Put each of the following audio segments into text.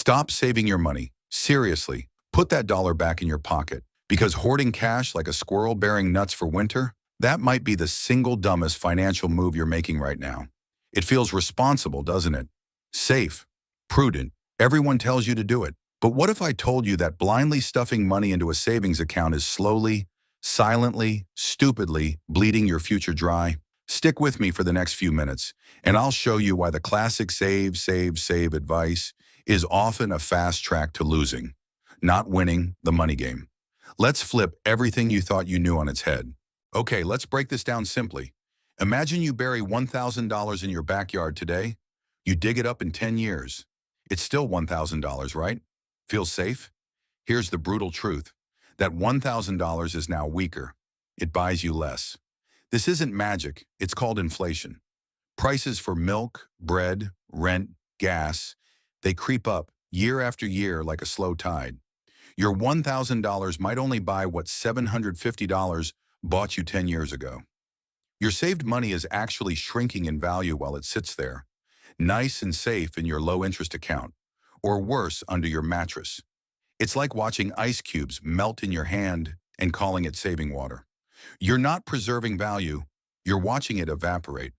Stop saving your money. Seriously, put that dollar back in your pocket. Because hoarding cash like a squirrel bearing nuts for winter, that might be the single dumbest financial move you're making right now. It feels responsible, doesn't it? Safe, prudent. Everyone tells you to do it. But what if I told you that blindly stuffing money into a savings account is slowly, silently, stupidly bleeding your future dry? Stick with me for the next few minutes, and I'll show you why the classic save, save, save advice is often a fast track to losing, not winning the money game. Let's flip everything you thought you knew on its head. Okay, let's break this down simply. Imagine you bury $1,000 in your backyard today. You dig it up in 10 years. It's still $1,000, right? Feels safe? Here's the brutal truth. That $1,000 is now weaker. It buys you less. This isn't magic. It's called inflation. Prices for milk, bread, rent, gas, they creep up year after year like a slow tide. Your $1,000 might only buy what $750 bought you 10 years ago. Your saved money is actually shrinking in value while it sits there, nice and safe in your low-interest account, or worse, under your mattress. It's like watching ice cubes melt in your hand and calling it saving water. You're not preserving value, you're watching it evaporate.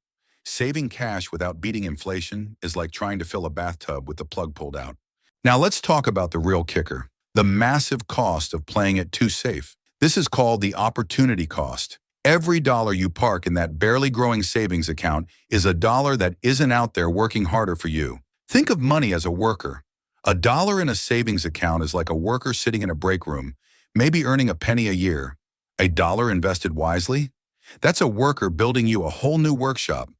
Saving cash without beating inflation is like trying to fill a bathtub with the plug pulled out. Now let's talk about the real kicker, the massive cost of playing it too safe. This is called the opportunity cost. Every dollar you park in that barely growing savings account is a dollar that isn't out there working harder for you. Think of money as a worker. A dollar in a savings account is like a worker sitting in a break room, maybe earning a penny a year. A dollar invested wisely? That's a worker building you a whole new workshop.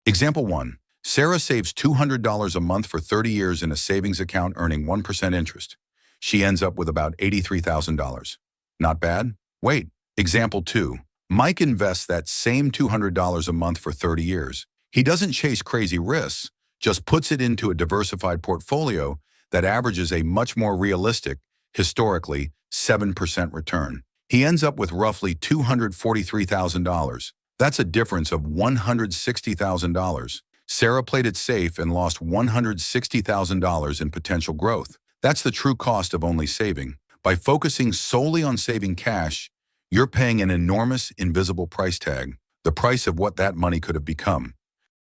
Example 1. Sarah saves $200 a month for 30 years in a savings account earning 1% interest. She ends up with about $83,000. Not bad? Wait. Example 2. Mike invests that same $200 a month for 30 years. He doesn't chase crazy risks, just puts it into a diversified portfolio that averages a much more realistic, historically, 7% return. He ends up with roughly $243,000. That's a difference of $160,000. Sarah played it safe and lost $160,000 in potential growth. That's the true cost of only saving. By focusing solely on saving cash, you're paying an enormous invisible price tag, the price of what that money could have become.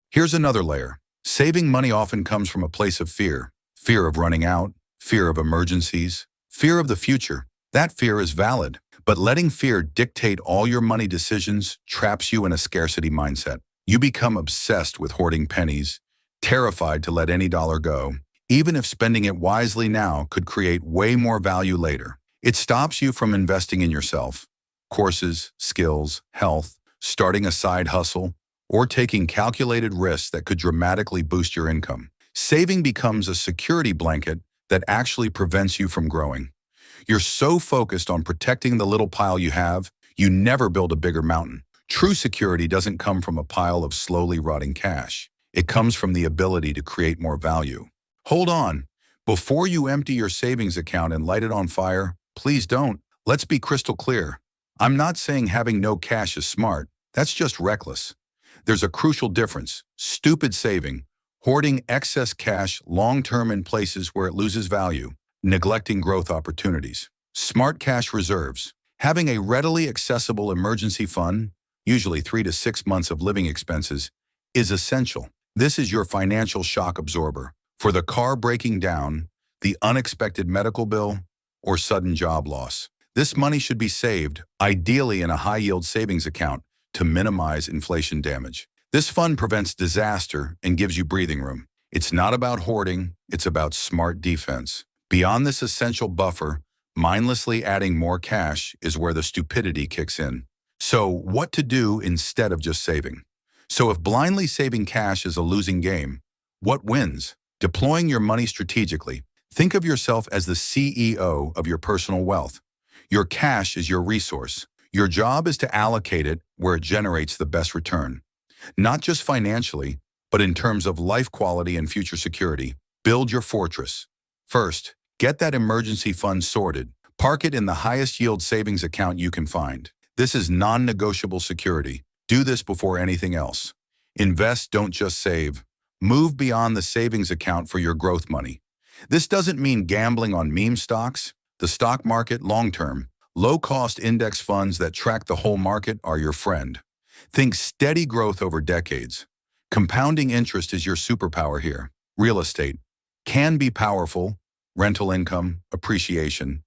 Here's another layer. Saving money often comes from a place of fear. Fear of running out, fear of emergencies, fear of the future. That fear is valid, but letting fear dictate all your money decisions traps you in a scarcity mindset. You become obsessed with hoarding pennies, terrified to let any dollar go, even if spending it wisely now could create way more value later. It stops you from investing in yourself, courses, skills, health, starting a side hustle, or taking calculated risks that could dramatically boost your income. Saving becomes a security blanket that actually prevents you from growing. You're so focused on protecting the little pile you have, you never build a bigger mountain. True security doesn't come from a pile of slowly rotting cash. It comes from the ability to create more value. Hold on. Before you empty your savings account and light it on fire, please don't. Let's be crystal clear. I'm not saying having no cash is smart. That's just reckless. There's a crucial difference. Stupid saving, hoarding excess cash long-term in places where it loses value, neglecting growth opportunities. Smart cash reserves. Having a readily accessible emergency fund, usually 3 to 6 months of living expenses, is essential. This is your financial shock absorber for the car breaking down, the unexpected medical bill, or sudden job loss. This money should be saved, ideally in a high-yield savings account, to minimize inflation damage. This fund prevents disaster and gives you breathing room. It's not about hoarding, it's about smart defense. Beyond this essential buffer, mindlessly adding more cash is where the stupidity kicks in. So, what to do instead of just saving? So if blindly saving cash is a losing game, what wins? Deploying your money strategically. Think of yourself as the CEO of your personal wealth. Your cash is your resource. Your job is to allocate it where it generates the best return. Not just financially, but in terms of life quality and future security. Build your fortress. First, get that emergency fund sorted. Park it in the highest yield savings account you can find. This is non-negotiable security. Do this before anything else. Invest, don't just save. Move beyond the savings account for your growth money. This doesn't mean gambling on meme stocks. The stock market long-term, low-cost index funds that track the whole market are your friend. Think steady growth over decades. Compounding interest is your superpower here. Real estate can be powerful, rental income, appreciation,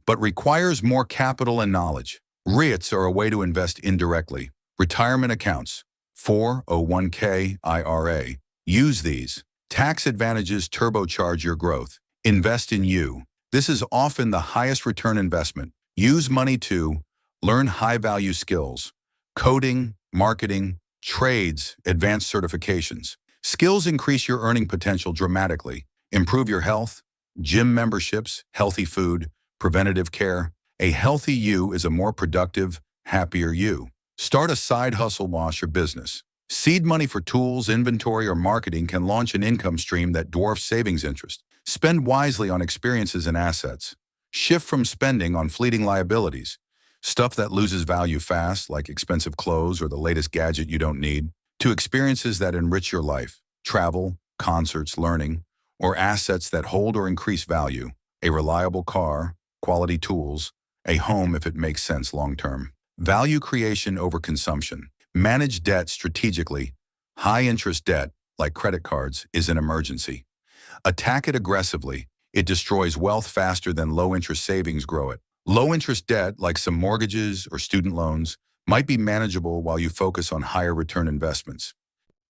but requires more capital and knowledge. REITs are a way to invest indirectly. Retirement accounts, 401k, IRA. Use these. Tax advantages turbocharge your growth. Invest in you. This is often the highest return investment. Use money to learn high-value skills, coding, marketing, trades, advanced certifications. Skills increase your earning potential dramatically. Improve your health, gym memberships, healthy food, preventative care. A healthy you is a more productive, happier you. Start a side hustle wash your business. Seed money for tools, inventory, or marketing can launch an income stream that dwarfs savings interest. Spend wisely on experiences and assets. Shift from spending on fleeting liabilities, stuff that loses value fast, like expensive clothes or the latest gadget you don't need, to experiences that enrich your life, travel, concerts, learning, or assets that hold or increase value, a reliable car, quality tools, a home if it makes sense long-term. Value creation over consumption. Manage debt strategically. High-interest debt, like credit cards, is an emergency. Attack it aggressively. It destroys wealth faster than low-interest savings grow it. Low-interest debt, like some mortgages or student loans, might be manageable while you focus on higher return investments.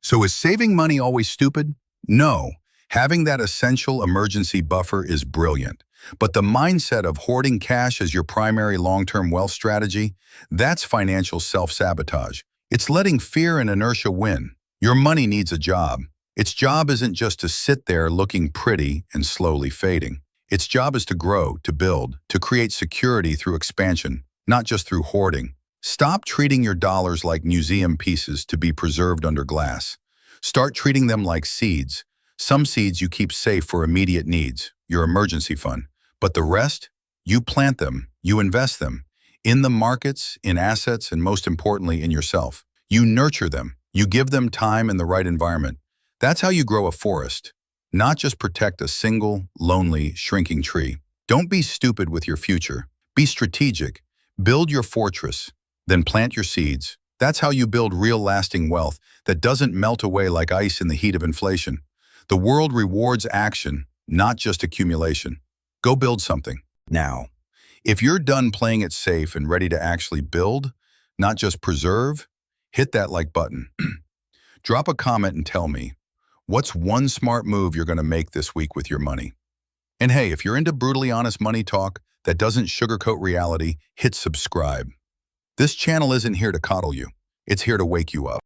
So is saving money always stupid? No. Having that essential emergency buffer is brilliant. But the mindset of hoarding cash as your primary long-term wealth strategy, that's financial self-sabotage. It's letting fear and inertia win. Your money needs a job. Its job isn't just to sit there looking pretty and slowly fading. Its job is to grow, to build, to create security through expansion, not just through hoarding. Stop treating your dollars like museum pieces to be preserved under glass. Start treating them like seeds. Some seeds you keep safe for immediate needs, your emergency fund. But the rest, you plant them, you invest them, in the markets, in assets, and most importantly, in yourself. You nurture them, you give them time and the right environment. That's how you grow a forest, not just protect a single, lonely, shrinking tree. Don't be stupid with your future. Be strategic. Build your fortress, then plant your seeds. That's how you build real lasting wealth that doesn't melt away like ice in the heat of inflation. The world rewards action, not just accumulation. Go build something now. If you're done playing it safe and ready to actually build, not just preserve, hit that like button. Drop a comment and tell me, what's one smart move you're going to make this week with your money? And hey, if you're into brutally honest money talk that doesn't sugarcoat reality, hit subscribe. This channel isn't here to coddle you. It's here to wake you up.